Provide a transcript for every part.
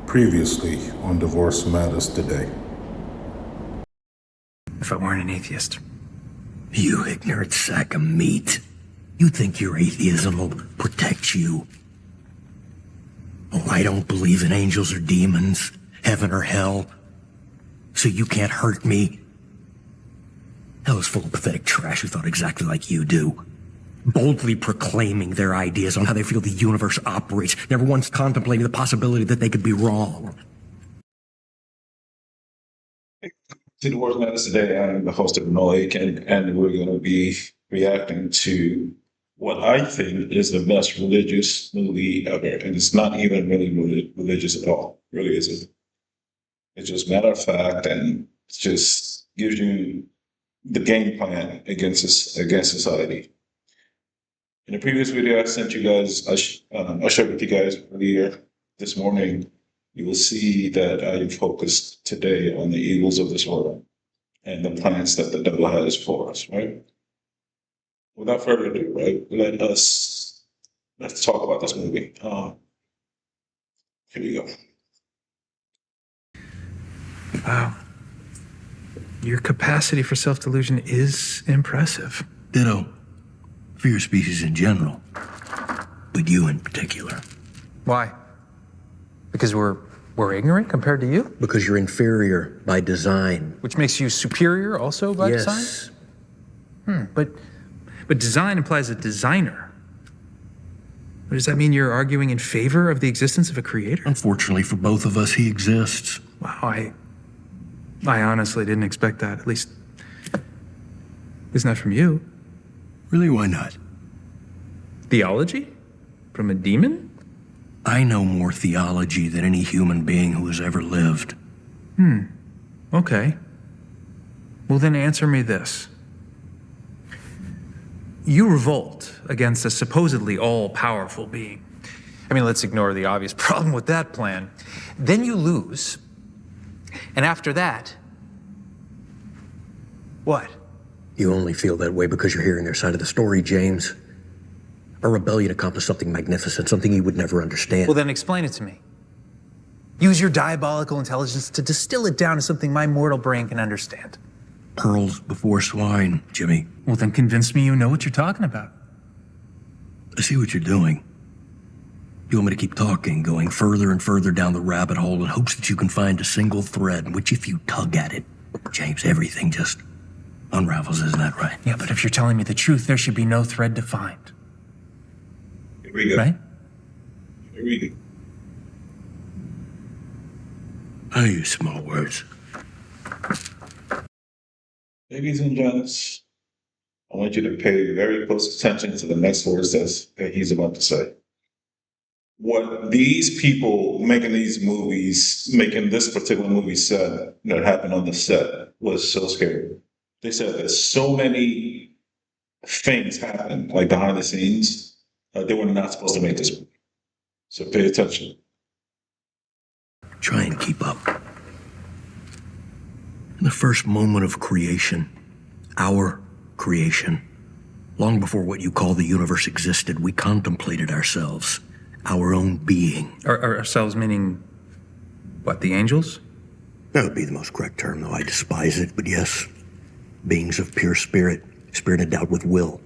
Previously on Divorce Matters Today. If I weren't an atheist. You ignorant sack of meat. You think your atheism will protect you? Oh, I don't believe in angels or demons, heaven or hell, so you can't hurt me. Hell is full of pathetic trash who thought exactly like you do, boldly proclaiming their ideas on how they feel the universe operates, never once contemplating the possibility that they could be wrong. To the World Matters Today, I'm the host of Noik, and we're going to be reacting to what I think is the best religious movie ever. And it's not even really religious at all. It really isn't. It's just matter of fact, and it just gives you the game plan against society. In the previous video I sent you guys, I shared with you guys earlier this morning, you will see that I focused today on the evils of this world and the plans that the devil has for us, right? Without further ado, right, let's talk about this movie. Here we go. Wow. Your capacity for self-delusion is impressive. Ditto. For your species in general, but you in particular. Why? Because we're ignorant compared to you? Because you're inferior by design. Which makes you superior also by design? But design implies a designer. Does that mean you're arguing in favor of the existence of a creator? Unfortunately for both of us, he exists. Wow, I honestly didn't expect that. At least not from you. Really, why not? Theology? From a demon? I know more theology than any human being who has ever lived. Okay. Well, then answer me this. You revolt against a supposedly all-powerful being. I mean, let's ignore the obvious problem with that plan. Then you lose. And after that, what? You only feel that way because you're hearing their side of the story, James. A rebellion accomplished something magnificent, something you would never understand. Well, then explain it to me. Use your diabolical intelligence to distill it down to something my mortal brain can understand. Pearls before swine, Jimmy. Well, then convince me you know what you're talking about. I see what you're doing. You want me to keep talking, going further and further down the rabbit hole in hopes that you can find a single thread in which if you tug at it, James, everything just unravels, isn't that right? Yeah, but if you're telling me the truth, there should be no thread to find. Here we go. Right? Here we go. I use small words. Ladies and gents, I want you to pay very close attention to the next words that he's about to say. What these people making these movies, making this particular movie set that happened on the set was so scary. They said that so many things happened, like behind the scenes, they were not supposed to make this movie. So pay attention. Try and keep up. In the first moment of creation, our creation, long before what you call the universe existed, we contemplated ourselves, our own being. Ourselves meaning, what, the angels? That would be the most correct term, though I despise it, but yes. Beings of pure spirit endowed with will.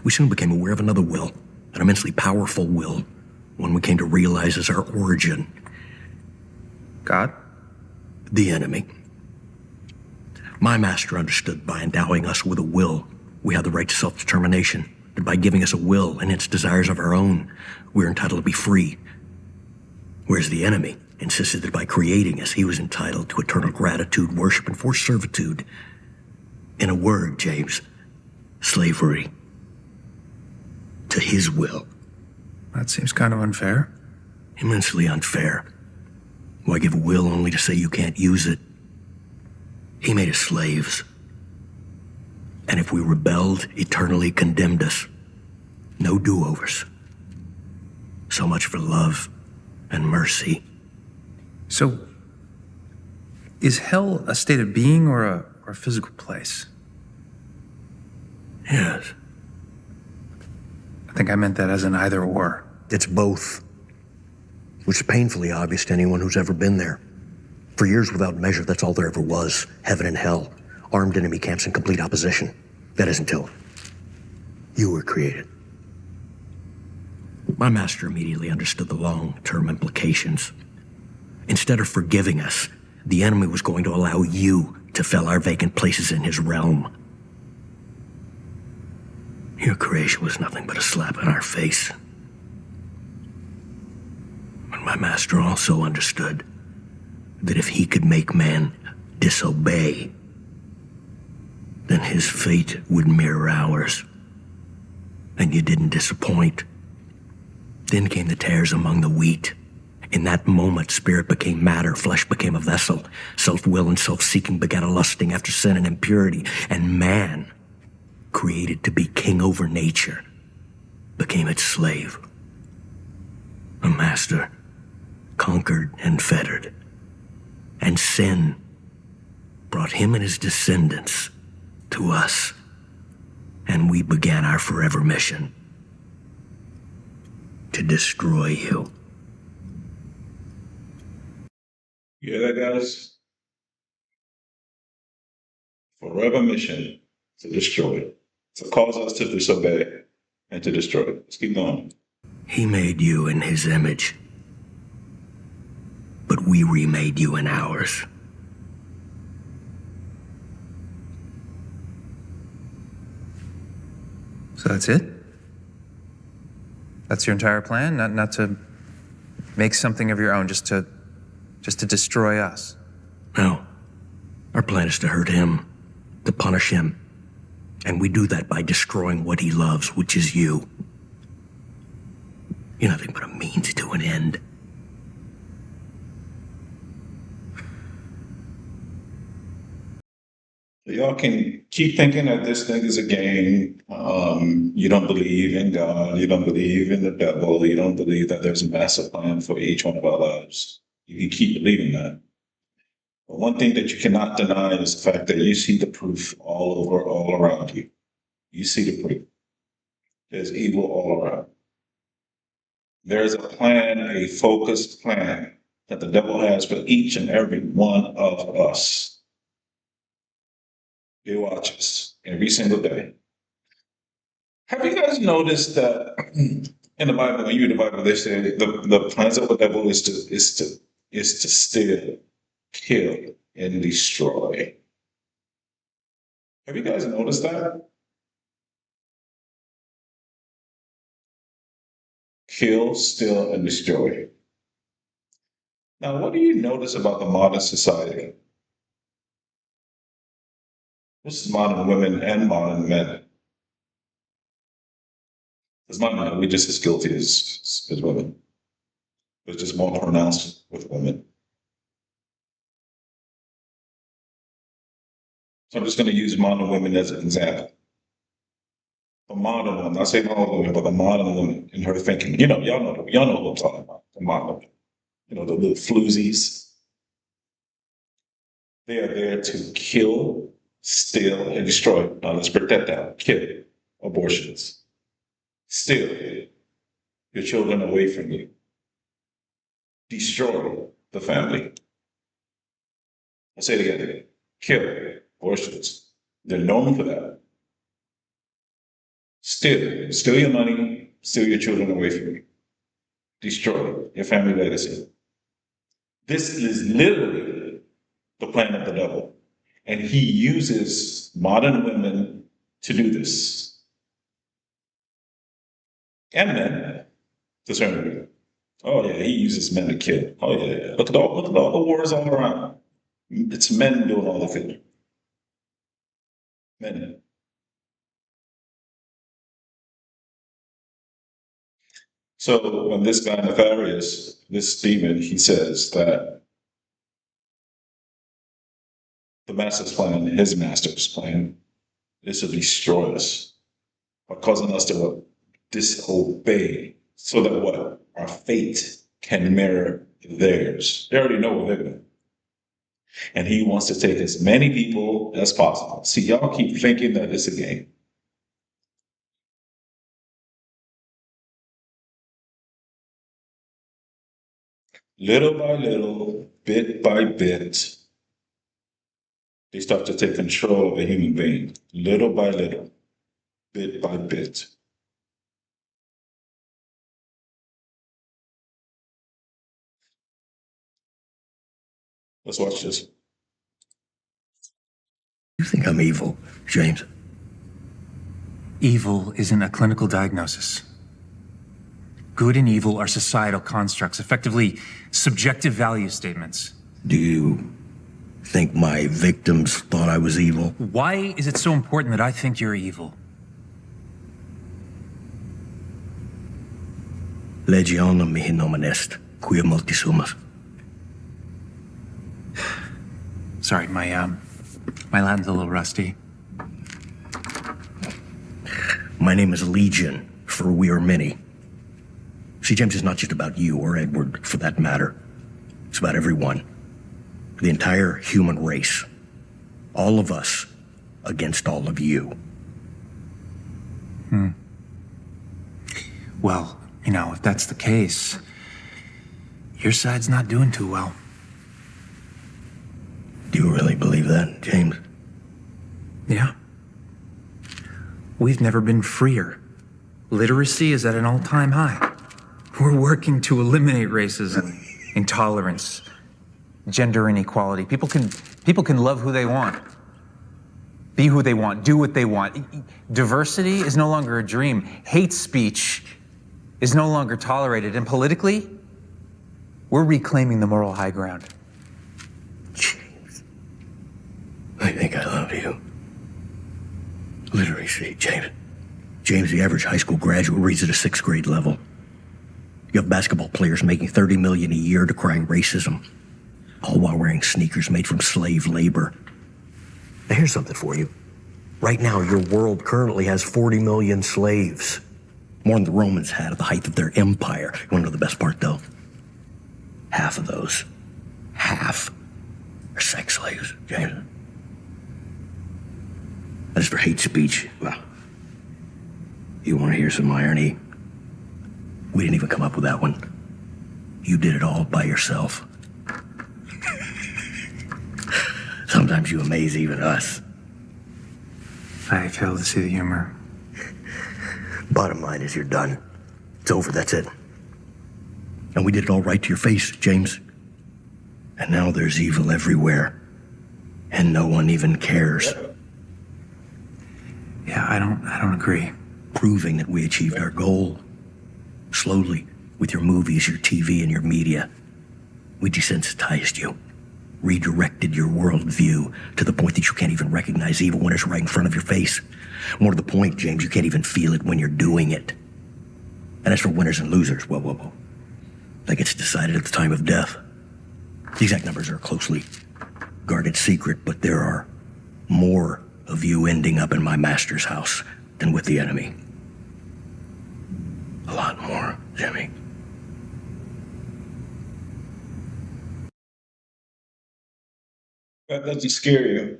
We soon became aware of another will, an immensely powerful will, one we came to realize as our origin. God? The enemy. My master understood by endowing us with a will, we had the right to self-determination, that by giving us a will and its desires of our own, we're entitled to be free. Whereas the enemy insisted that by creating us, he was entitled to eternal gratitude, worship, and forced servitude. In a word, James, slavery to his will. That seems kind of unfair. Immensely unfair. Why give a will only to say you can't use it? He made us slaves. And if we rebelled, eternally condemned us. No do-overs. So much for love and mercy. So, is hell a state of being or a physical place? Yes. I think I meant that as an either or. It's both. which is painfully obvious to anyone who's ever been there. For years without measure, that's all there ever was. Heaven and hell, armed enemy camps in complete opposition. That is until you were created. My master immediately understood the long-term implications. Instead of forgiving us, the enemy was going to allow you to fill our vacant places in his realm. Your creation was nothing but a slap in our face. But my master also understood that if he could make man disobey, then his fate would mirror ours. And you didn't disappoint. Then came the tares among the wheat. In that moment, spirit became matter, flesh became a vessel. Self-will and self-seeking began a lusting after sin and impurity. And man, created to be king over nature, became its slave. A master, conquered and fettered. And sin brought him and his descendants to us. And we began our forever mission to destroy you. You hear that, guys? Forever mission to destroy, to cause us to disobey and to destroy. Let's keep going. He made you in his image, but we remade you in ours. So that's it? That's your entire plan? Not to make something of your own, just to destroy us? No. Our plan is to hurt him, to punish him. And we do that by destroying what he loves, which is you. You're nothing but a means to an end. Y'all can keep thinking that this thing is a game. You don't believe in God. You don't believe in the devil. You don't believe that there's a master plan for each one of our lives. You can keep believing that. But one thing that you cannot deny is the fact that you see the proof all over, all around you. You see the proof. There's evil all around. There's a plan, a focused plan that the devil has for each and every one of us. He watches every single day. Have you guys noticed that in the Bible, when you read the Bible, they say the plans of the devil is to steal, kill, and destroy. Have you guys noticed that? Kill, steal, and destroy. Now, what do you notice about the modern society? This is modern women and modern men. As modern men, we're just as guilty as women. It's just more pronounced with women. So I'm just going to use modern women as an example. The modern woman, I say modern woman, but the modern woman in her thinking, y'all know what I'm talking about. The modern woman, the little floozies. They are there to kill, steal, and destroy. Now let's break that down. Kill, abortions, steal your children away from you, destroy the family. I'll say it again. Kill, abortions. They're known for that. Steal your money, steal your children away from you. Destroy your family legacy. This is literally the plan of the devil. And he uses modern women to do this. And men, to a certain degree. Oh yeah, he uses men to kill. Oh yeah. Look at all the wars all around. It's men doing all the killing. Men. So when this guy Nefarious, this demon, he says that the master's plan, his master's plan, is to destroy us by causing us to disobey so that what? Our fate can mirror theirs. They already know what they're doing. And he wants to take as many people as possible. See, y'all keep thinking that it's a game. Little by little, bit by bit, they start to take control of a human being. Little by little, bit by bit. Let's watch this. You think I'm evil, James? Evil isn't a clinical diagnosis. Good and evil are societal constructs, effectively subjective value statements. Do you think my victims thought I was evil? Why is it so important that I think you're evil? Legionum mihi nomen est, quia multi sumas. Sorry, my Latin's a little rusty. My name is Legion, for we are many. See, James, it's not just about you or Edward, for that matter. It's about everyone. The entire human race. All of us against all of you. Well, if that's the case, your side's not doing too well. Do you really believe that, James? Yeah. We've never been freer. Literacy is at an all-time high. We're working to eliminate racism, intolerance, gender inequality. People can love who they want, be who they want, do what they want. Diversity is no longer a dream. Hate speech is no longer tolerated. And politically, we're reclaiming the moral high ground. James, I think I love you. Literacy, James. James, the average high school graduate reads at a 6th grade level. You have basketball players making $30 million a year decrying racism, all while wearing sneakers made from slave labor. Now, here's something for you. Right now, your world currently has 40 million slaves. More than the Romans had at the height of their empire. You want to know the best part, though? Half of those, half, are sex slaves, James. As for hate speech, well, you want to hear some irony? We didn't even come up with that one. You did it all by yourself. Sometimes you amaze even us. I fail to see the humor. Bottom line is you're done. It's over, that's it. And we did it all right to your face, James. And now there's evil everywhere. And no one even cares. Yeah, I don't agree. Proving that we achieved our goal. Slowly, with your movies, your TV, and your media. We desensitized you. Redirected your worldview to the point that you can't even recognize evil when it's right in front of your face. More to the point, James, you can't even feel it when you're doing it. And as for winners and losers, well. That gets decided at the time of death. The exact numbers are a closely guarded secret, but there are more of you ending up in my master's house than with the enemy. A lot more, Jimmy. That doesn't scare you.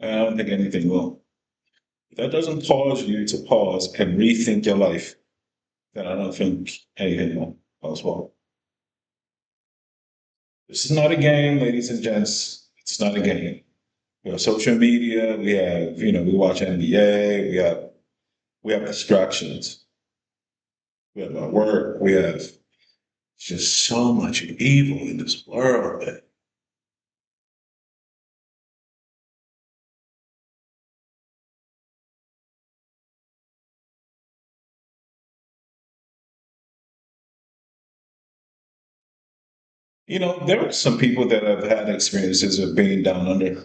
I don't think anything will. If that doesn't cause you to pause and rethink your life, then I don't think anything will as well. This is not a game, ladies and gents. It's not a game. We have social media. We have, we watch NBA. We have distractions. We have our work. We have just so much evil in this world. There are some people that have had experiences of being down under.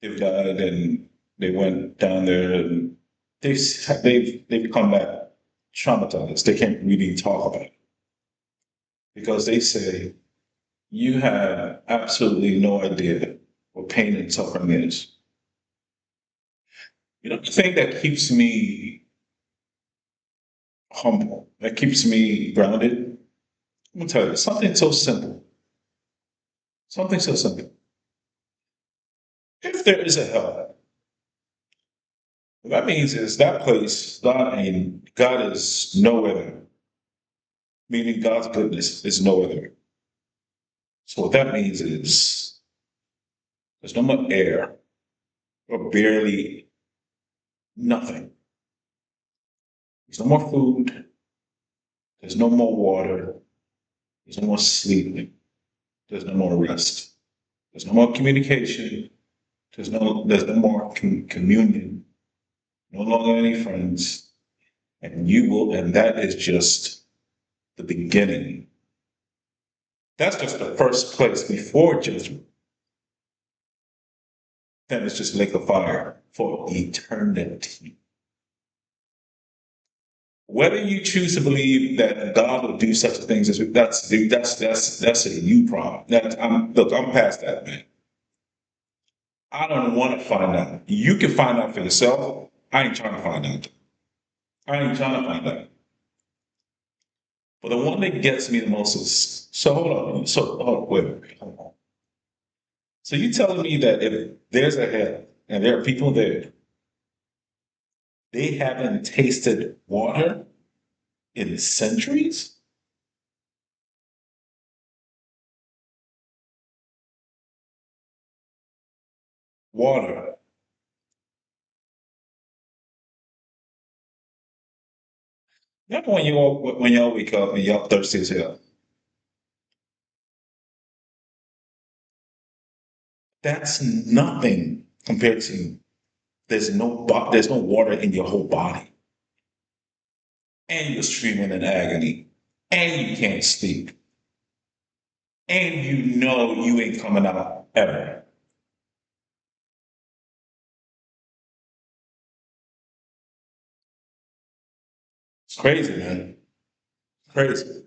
They've died and they went down there and they've come back traumatized. They can't really talk about it because they say you have absolutely no idea what pain and suffering is. The thing that keeps me humble, that keeps me grounded, I'm gonna tell you something so simple. Something so simple. If there is a hell, what that means is that place, God is nowhere there. meaning God's goodness is no other. So what that means is there's no more air or barely nothing. There's no more food. There's no more water. There's no more sleep. There's no more rest. There's no more communication. There's no more communion. No longer any friends. And that is just the beginning. That's just the first place before judgment. Then it's just lake of fire for eternity. Whether you choose to believe that God will do such things as that's a you problem. I'm past that, man. I don't want to find out. You can find out for yourself. I ain't trying to find out. I ain't trying to find out. But the one that gets me the most is hold on. Wait, hold on. So you telling me that if there's a hell and there are people there, they haven't tasted water in centuries? Water. Remember when y'all wake up and y'all thirsty as hell? That's nothing compared to there's no water in your whole body, and you're screaming in agony, and you can't sleep, and you know you ain't coming out ever. It's crazy, man. Crazy.